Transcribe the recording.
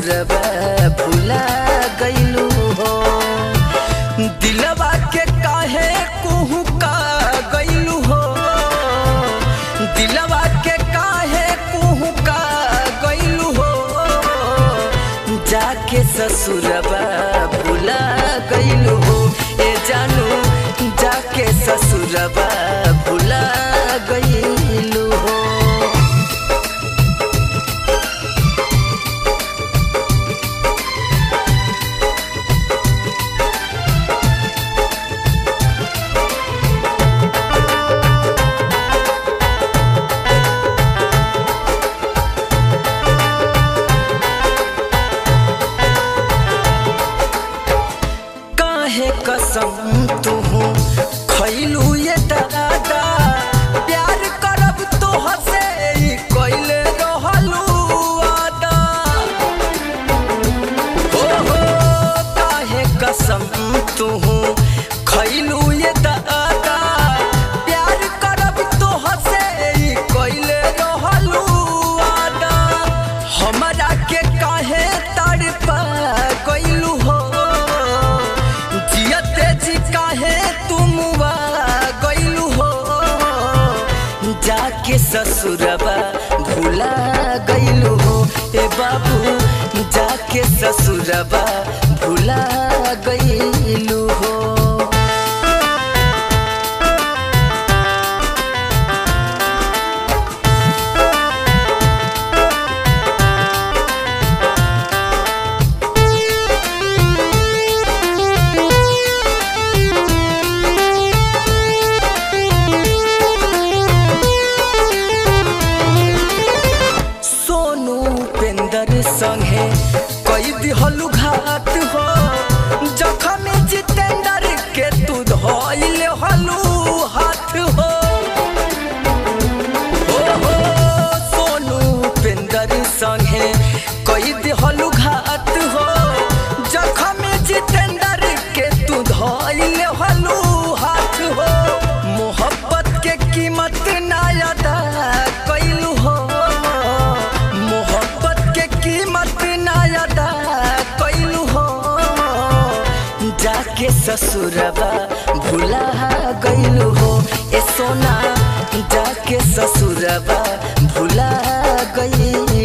ससुरबा भुला गइलू हो। दिलवा के काहे कुहू का गइलू हो, दिलवा के काहे कुहू का गइलू हो। जाके ससुरबा भुला गइलू हो ए जानू, जाके ससुरबा भुला गइलू हो। कसम तुहू खैलू ये दादा, प्यार करब तोह से कैले रहलू वादा। हो काहे कसम तुहू खैलू ये दादा, प्यार करब तोह से कैले रहलू वादा। हमरा के काहे तड़पा गइलू हो, काहे तुम गइलू हो। जाके ससुरबा भुला गइलू हो ए बाबू, जाके ससुरबा भुला गइलू हो। संगे कई दिहलू घात हो, जखम जितेंद्र के तू धइल हलू हाथ हो। सोनू पेंदर संगे कई दिहलू घात हो, जखम जितेंद्र के तू धइल हलू हाथ हो। मोहब्बत के कीमत ना अदा कैलू हो, जाके ससुरबा भुला गइलू हो ए सोना, जाके ससुरबा भुला गइलू।